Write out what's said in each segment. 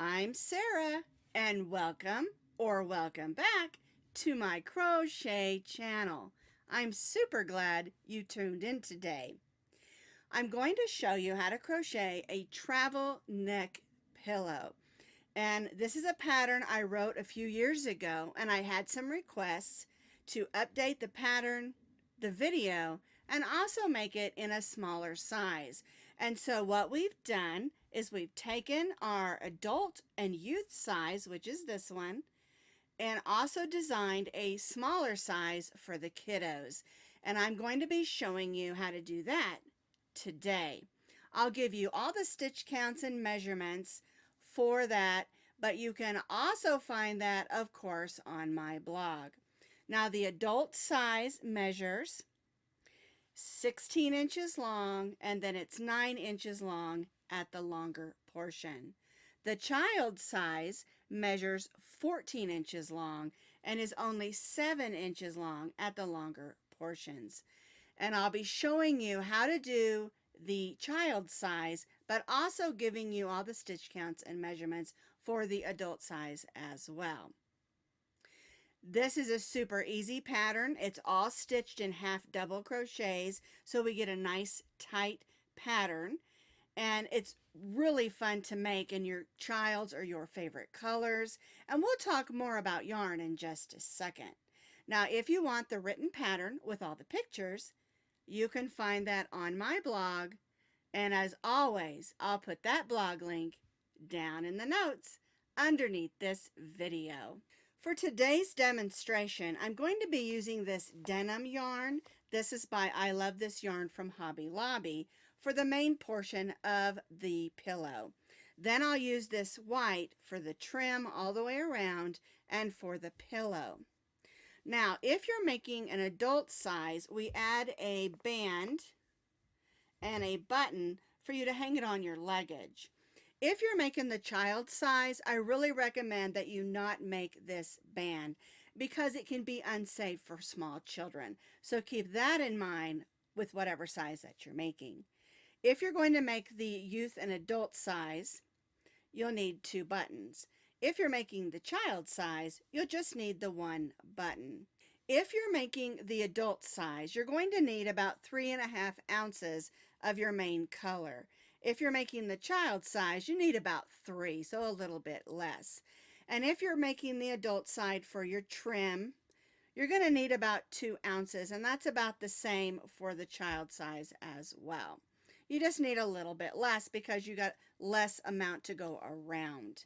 I'm Sarah, and welcome back to my crochet channel. I'm super glad you tuned in today. I'm going to show you how to crochet a travel neck pillow. And this is a pattern I wrote a few years ago, and I had some requests to update the pattern, the video, and also make it in a smaller size. And so what we've done is we've taken our adult and youth size, which is this one, and also designed a smaller size for the kiddos. And I'm going to be showing you how to do that today. I'll give you all the stitch counts and measurements for that, but you can also find that, of course, on my blog. Now, the adult size measures 16 inches long, and then it's 9 inches long at the longer portion. The child size measures 14 inches long and is only 7 inches long at the longer portions. And I'll be showing you how to do the child size, but also giving you all the stitch counts and measurements for the adult size as well. This is a super easy pattern. It's all stitched in half double crochets, so we get a nice tight pattern. And it's really fun to make in your child's or your favorite colors. And we'll talk more about yarn in just a second. Now, if you want the written pattern with all the pictures, you can find that on my blog. And as always, I'll put that blog link down in the notes underneath this video. For today's demonstration, I'm going to be using this denim yarn. This is by I Love This Yarn from Hobby Lobby for the main portion of the pillow. Then I'll use this white for the trim all the way around and for the pillow. Now, if you're making an adult size, we add a band and a button for you to hang it on your luggage. If you're making the child size, I really recommend that you not make this band because it can be unsafe for small children. So keep that in mind with whatever size that you're making. If you're going to make the youth and adult size, you'll need 2 buttons. If you're making the child size, you'll just need the 1 button. If you're making the adult size, you're going to need about 3.5 ounces of your main color. If you're making the child size, you need about 3, so a little bit less. And if you're making the adult side for your trim, you're going to need about 2 ounces, and that's about the same for the child size as well. You just need a little bit less because you got less amount to go around.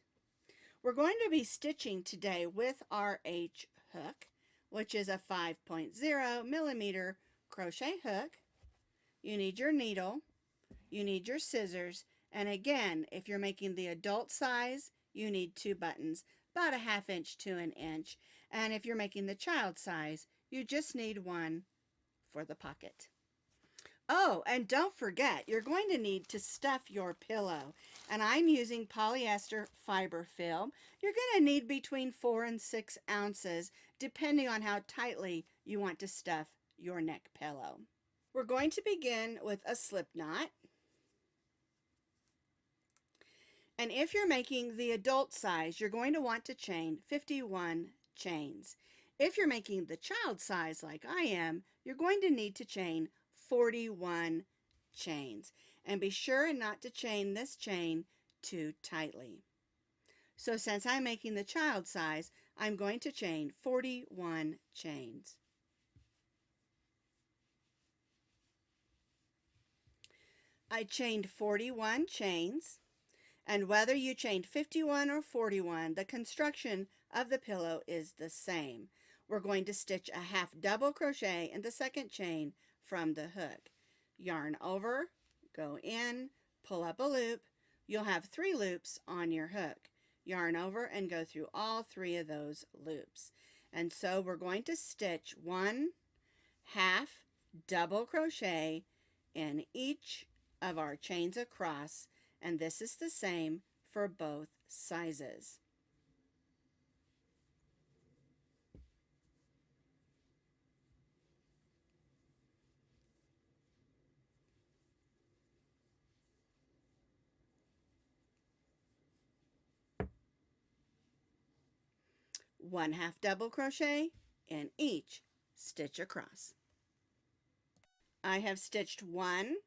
We're going to be stitching today with our H hook, which is a 5.0 millimeter crochet hook. You need your needle, you need your scissors, and again, if you're making the adult size, you need 2 buttons, about a 1/2 inch to 1 inch, and if you're making the child size, you just need 1 for the pocket. Oh, and don't forget, you're going to need to stuff your pillow. And I'm using polyester fiber film. You're going to need between 4 and 6 ounces, depending on how tightly you want to stuff your neck pillow. We're going to begin with a slip knot. And if you're making the adult size, you're going to want to chain 51 chains. If you're making the child size like I am, you're going to need to chain 41 chains. And be sure not to chain this chain too tightly. So since I'm making the child size, I'm going to chain 41 chains. I chained 41 chains. And whether you chained 51 or 41, the construction of the pillow is the same. We're going to stitch a 1/2 double crochet in the second chain from the hook. Yarn over, go in, pull up a loop. You'll have 3 loops on your hook. Yarn over and go through all 3 of those loops. And so we're going to stitch 1 1/2 double crochet in each of our chains across, and this is the same for both sizes. 1/2 double crochet in each stitch across. I have stitched 1/2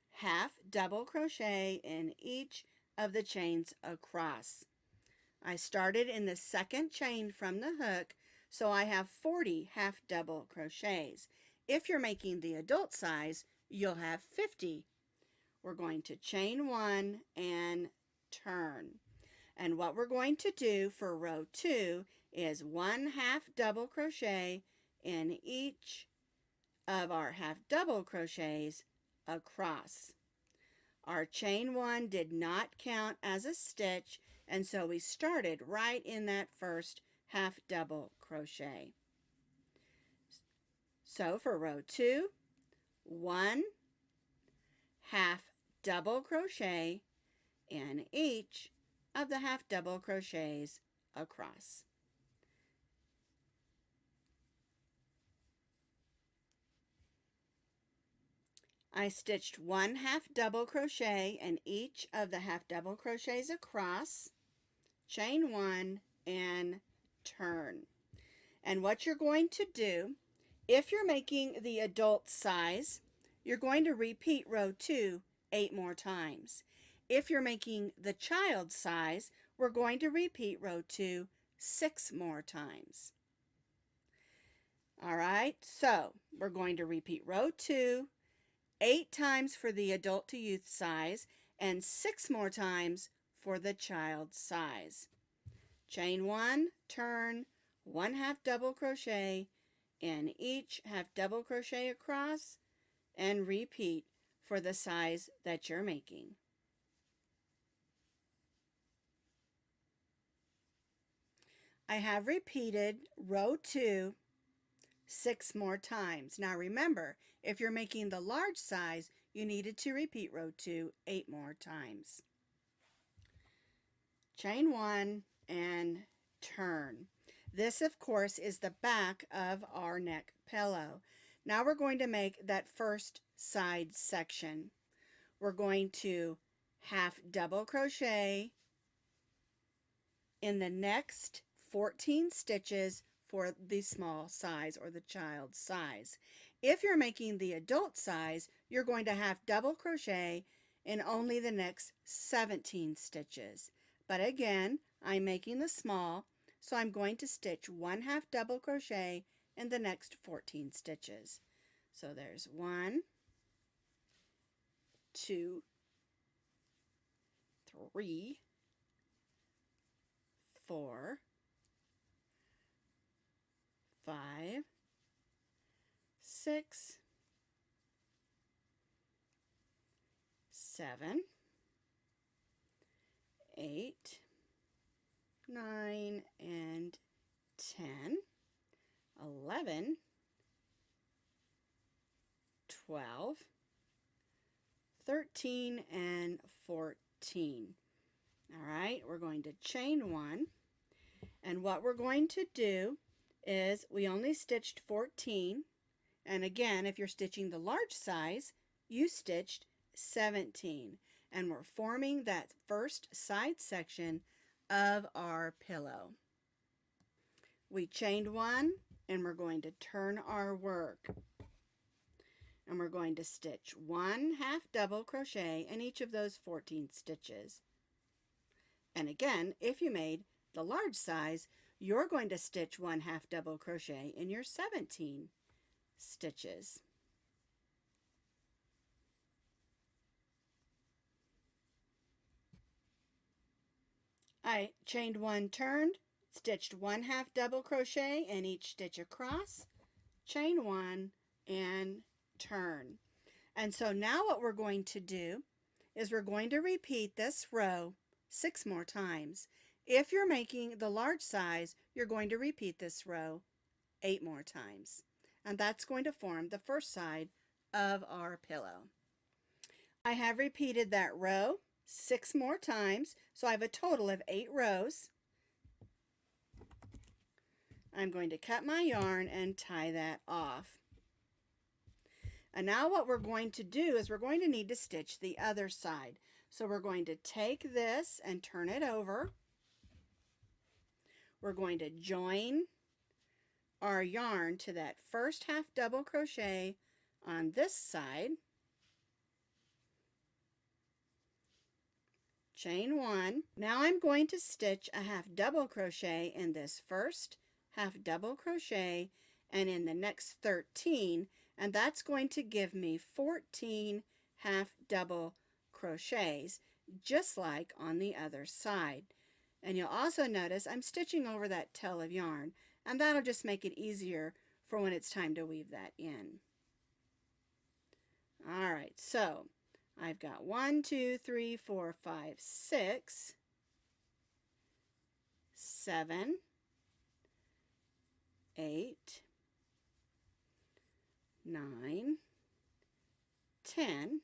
double crochet in each of the chains across. I started in the second chain from the hook, so I have 40 half double crochets. If you're making the adult size, you'll have 50. We're going to chain 1 and turn. And what we're going to do for row 2 is 1/2 double crochet in each of our half double crochets across. Our chain 1 did not count as a stitch, and so we started right in that first half double crochet. So for row 2, 1/2 double crochet in each of the half double crochets across. I stitched 1/2 double crochet in each of the half double crochets across, chain 1 and turn. And what you're going to do, if you're making the adult size, you're going to repeat row 2 8 more times. If you're making the child size, we're going to repeat row 2 6 more times. All right, so we're going to repeat row 2 8 times for the adult to youth size and 6 more times for the child size. Chain 1, turn, 1/2 double crochet in each half double crochet across, and repeat for the size that you're making. I have repeated row 2 6 more times. Now remember, if you're making the large size, you needed to repeat row 2 8 more times. Chain 1 and turn. This, of course, is the back of our neck pillow. Now we're going to make that first side section. We're going to half double crochet in the next 14 stitches for the small size or the child size. If you're making the adult size, you're going to half double crochet in only the next 17 stitches. But again, I'm making the small, so I'm going to stitch 1/2 double crochet in the next 14 stitches. So there's 1, 2, 3, 4, 5, 6, 7, 8, 9, and 10, 11, 12, 13, and 14. All right, we're going to chain 1, and what we're going to do is we only stitched 14, and again, if you're stitching the large size, you stitched 17, and we're forming that first side section of our pillow. We chained 1, and we're going to turn our work, and we're going to stitch 1/2 double crochet in each of those 14 stitches. And again, if you made the large size, you're going to stitch 1/2 double crochet in your 17 stitches. I chained 1, turned, stitched 1/2 double crochet in each stitch across, chain 1, and turn. And so now what we're going to do is we're going to repeat this row 6 more times. If you're making the large size, you're going to repeat this row 8 more times. And that's going to form the first side of our pillow. I have repeated that row 6 more times, so I have a total of 8 rows. I'm going to cut my yarn and tie that off. And now what we're going to do is we're going to need to stitch the other side. So we're going to take this and turn it over. We're going to join our yarn to that first half double crochet on this side, chain 1. Now I'm going to stitch a half double crochet in this first half double crochet and in the next 13, and that's going to give me 14 half double crochets, just like on the other side. And you'll also notice I'm stitching over that tail of yarn, and that'll just make it easier for when it's time to weave that in. All right, so I've got 1, 2, 3, 4, 5, 6, 7, 8, 9, 10,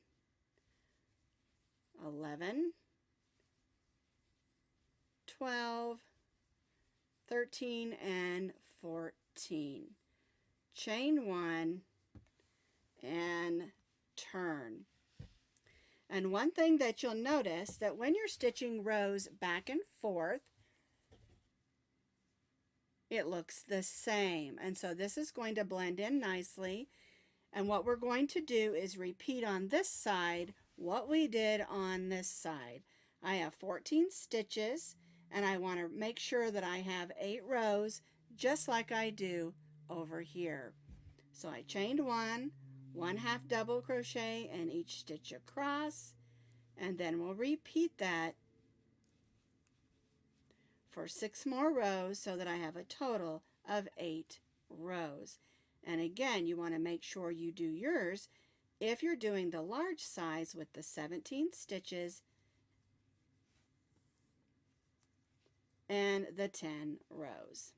11, 12, 13, and 14. Chain 1 and turn. And one thing that you'll notice that when you're stitching rows back and forth, it looks the same. And so this is going to blend in nicely. And what we're going to do is repeat on this side what we did on this side. I have 14 stitches, and I want to make sure that I have 8 rows just like I do over here. So I chained 1, 1 half double crochet in each stitch across, and then we'll repeat that for 6 more rows so that I have a total of 8 rows. And again, you want to make sure you do yours if you're doing the large size with the 17 stitches and the 10 rows.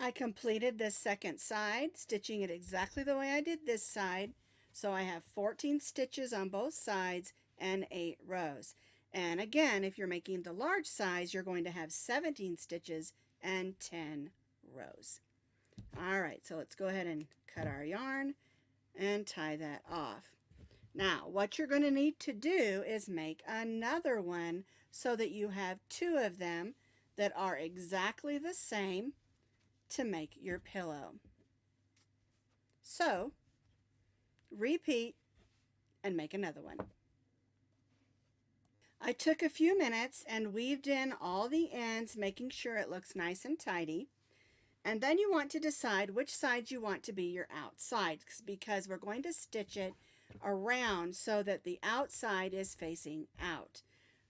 I completed this second side, stitching it exactly the way I did this side. So I have 14 stitches on both sides and 8 rows. And again, if you're making the large size, you're going to have 17 stitches and 10 rows. All right, so let's go ahead and cut our yarn and tie that off. Now, what you're going to need to do is make another one so that you have 2 of them that are exactly the same to make your pillow. So, repeat and make another one. I took a few minutes and weaved in all the ends, making sure it looks nice and tidy. And then you want to decide which side you want to be your outside, because we're going to stitch it around so that the outside is facing out.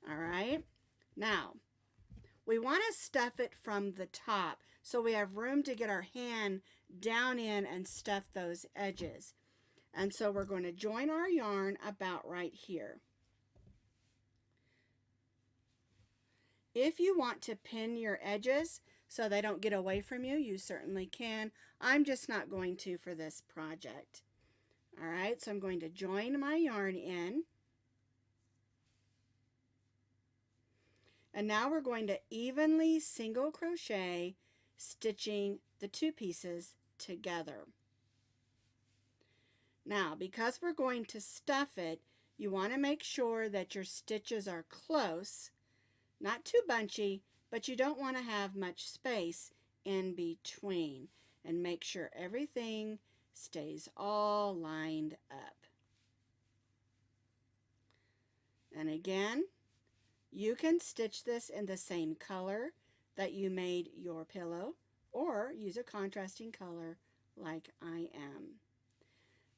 All right? Now, we want to stuff it from the top so we have room to get our hand down in and stuff those edges. And so we're going to join our yarn about right here. If you want to pin your edges so they don't get away from you, you certainly can. I'm just not going to for this project. All right, so I'm going to join my yarn in. And now we're going to evenly single crochet, stitching the 2 pieces together. Now, because we're going to stuff it, you want to make sure that your stitches are close, not too bunchy, but you don't want to have much space in between. And make sure everything stays all lined up. And again, you can stitch this in the same color that you made your pillow, or use a contrasting color like I am.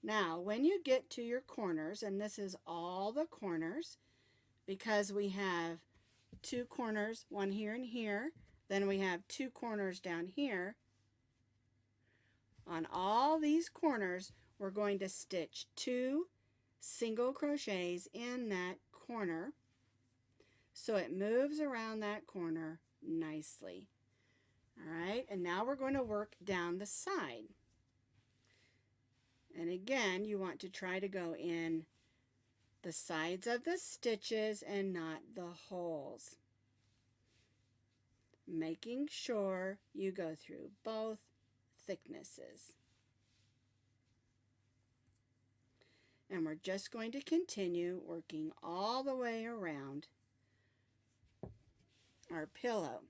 Now, when you get to your corners, and this is all the corners, because we have 2 corners, one here and here, then we have 2 corners down here. On all these corners, we're going to stitch 2 single crochets in that corner so it moves around that corner nicely. All right, and now we're going to work down the side. And again, you want to try to go in the sides of the stitches and not the holes, making sure you go through both thicknesses. And we're just going to continue working all the way around our pillow.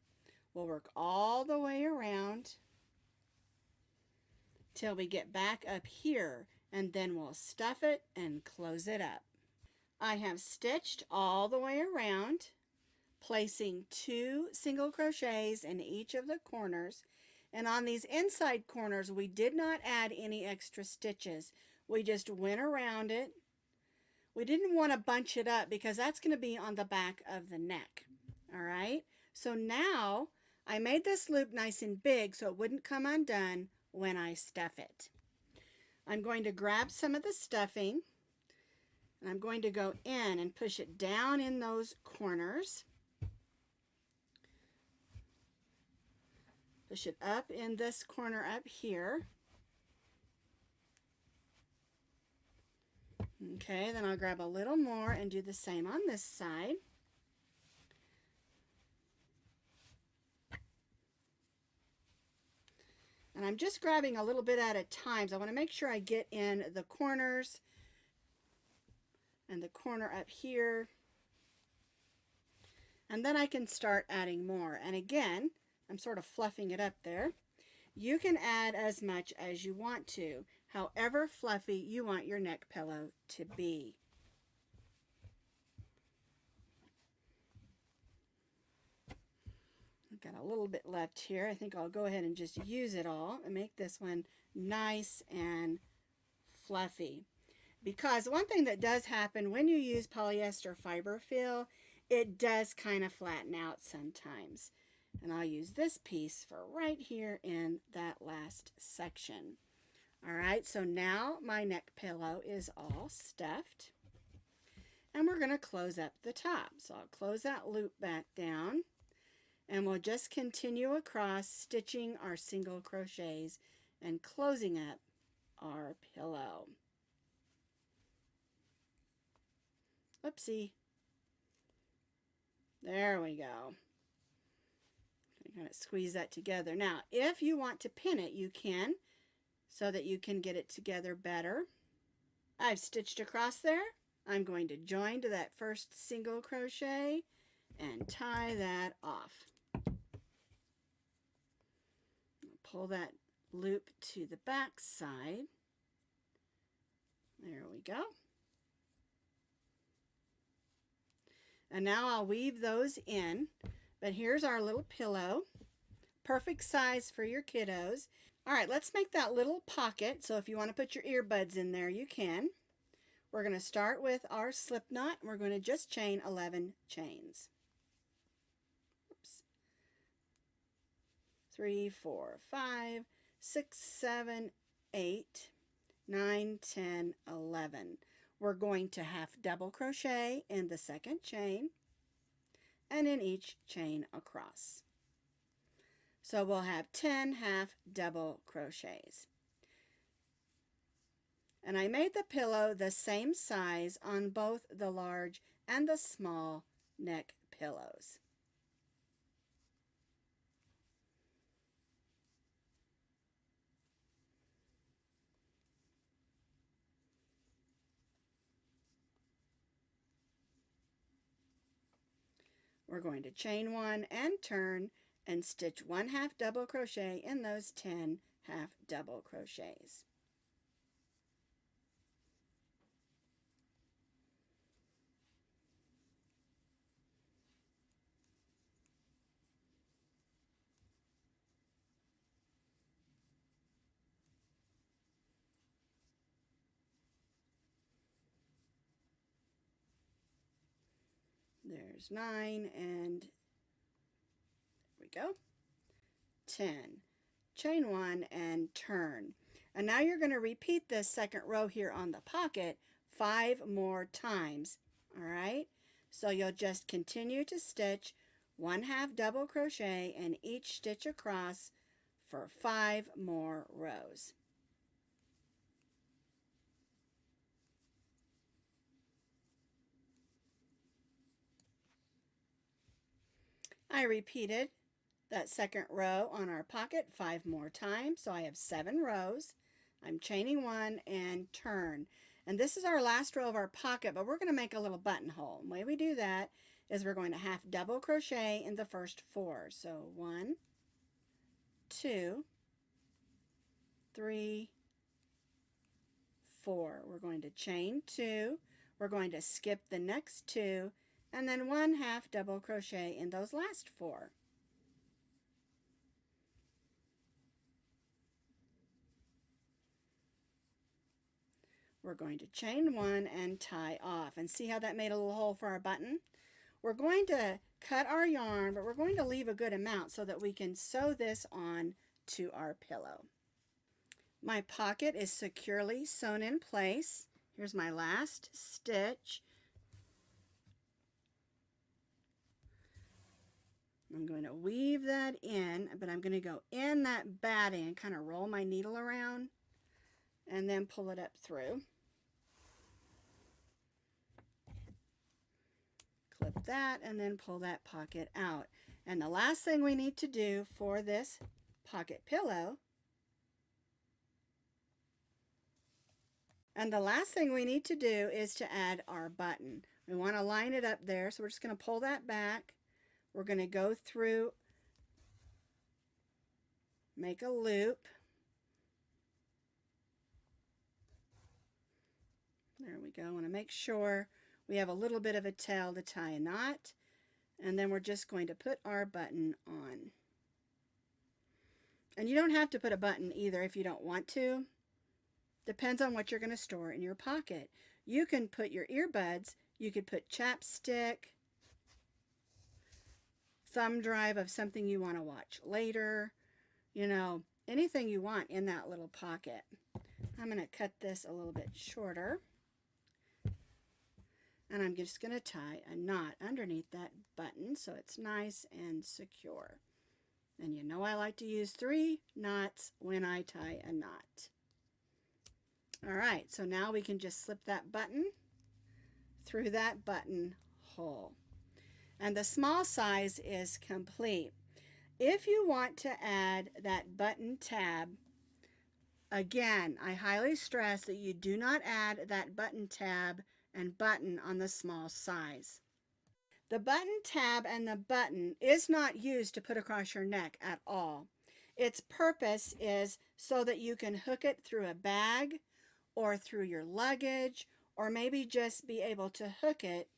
We'll work all the way around till we get back up here, and then we'll stuff it and close it up. I have stitched all the way around, placing 2 single crochets in each of the corners. And on these inside corners, we did not add any extra stitches. We just went around it. We didn't want to bunch it up because that's going to be on the back of the neck. All right, so now I made this loop nice and big so it wouldn't come undone when I stuff it. I'm going to grab some of the stuffing, and I'm going to go in and push it down in those corners. Push it up in this corner up here. Okay, then I'll grab a little more and do the same on this side. And I'm just grabbing a little bit at a time, so I want to make sure I get in the corners and the corner up here. And then I can start adding more. And again, I'm sort of fluffing it up there. You can add as much as you want to, however fluffy you want your neck pillow to be. I've got a little bit left here. I think I'll go ahead and just use it all and make this one nice and fluffy. Because one thing that does happen when you use polyester fiber fill, it does kind of flatten out sometimes. And I'll use this piece for right here in that last section. All right, so now my neck pillow is all stuffed. And we're going to close up the top. So I'll close that loop back down. And we'll just continue across, stitching our single crochets and closing up our pillow. Oopsie. There we go. Kind of squeeze that together. Now, if you want to pin it, you can, so that you can get it together better. I've stitched across there. I'm going to join to that first single crochet and tie that off. Pull that loop to the back side. There we go. And now I'll weave those in. But here's our little pillow. Perfect size for your kiddos. All right, let's make that little pocket. So if you want to put your earbuds in there, you can. We're going to start with our slip knot. And we're going to just chain 11 chains. Oops. 3, 4, 5, 6, 7, 8, 9, 10, 11. We're going to half double crochet in the second chain and in each chain across. So we'll have 10 half double crochets. And I made the pillow the same size on both the large and the small neck pillows. We're going to chain 1 and turn and stitch 1 half double crochet in those 10 half double crochets. There's 9 and there we go. 10. Chain 1 and turn. And now you're going to repeat this second row here on the pocket 5 more times. All right? So you'll just continue to stitch 1 half double crochet in each stitch across for 5 more rows. I repeated that second row on our pocket 5 more times, so I have 7 rows. I'm chaining 1 and turn. And this is our last row of our pocket, but we're going to make a little buttonhole. The way we do that is we're going to half double crochet in the first 4. So 1, 2, 3, 4. We're going to chain 2, we're going to skip the next 2, and then 1/2 double crochet in those last 4. We're going to chain 1 and tie off, and see how that made a little hole for our button? We're going to cut our yarn, but we're going to leave a good amount so that we can sew this on to our pillow. My pocket is securely sewn in place. Here's my last stitch. I'm going to weave that in, but I'm going to go in that batting and kind of roll my needle around and then pull it up through. Clip that and then pull that pocket out. And the last thing we need to do for this pocket pillow is to add our button. We want to line it up there, so we're just going to pull that back. We're going to go through, make a loop. There we go. I want to make sure we have a little bit of a tail to tie a knot, and then we're just going to put our button on. And you don't have to put a button either if you don't want to. Depends on what you're going to store in your pocket. You can put your earbuds, you could put chapstick, thumb drive of something you want to watch later, you know, anything you want in that little pocket. I'm going to cut this a little bit shorter. And I'm just going to tie a knot underneath that button so it's nice and secure. And you know I like to use 3 knots when I tie a knot. All right, so now we can just slip that button through that button hole. And the small size is complete. If you want to add that button tab, again, I highly stress that you do not add that button tab and button on the small size. The button tab and the button is not used to put across your neck at all. Its purpose is so that you can hook it through a bag or through your luggage, or maybe just be able to hook it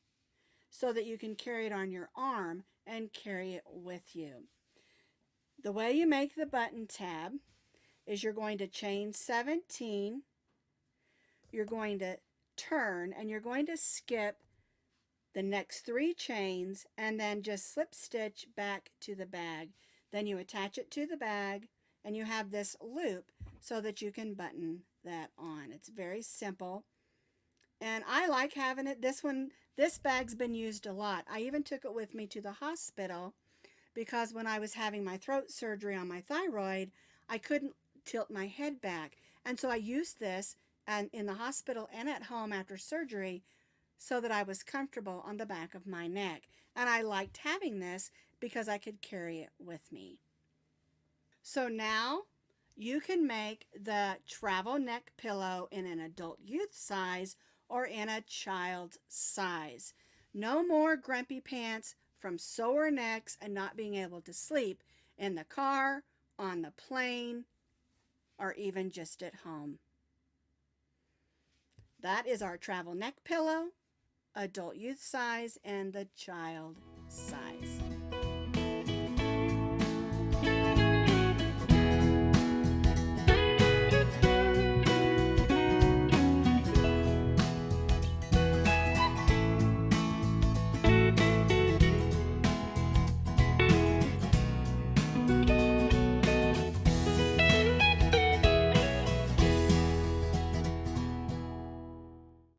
so that you can carry it on your arm and carry it with you. The way you make the button tab is you're going to chain 17, you're going to turn, and you're going to skip the next 3 chains and then just slip stitch back to the bag. Then you attach it to the bag and you have this loop so that you can button that on. It's very simple, and I like having it. This bag's been used a lot. I even took it with me to the hospital because when I was having my throat surgery on my thyroid, I couldn't tilt my head back, and so I used this and in the hospital and at home after surgery so that I was comfortable on the back of my neck. And I liked having this because I could carry it with me. So now you can make the travel neck pillow in an adult youth size or in a child size. No more grumpy pants from sore necks and not being able to sleep in the car, on the plane, or even just at home. That is our travel neck pillow, adult youth size, and the child size.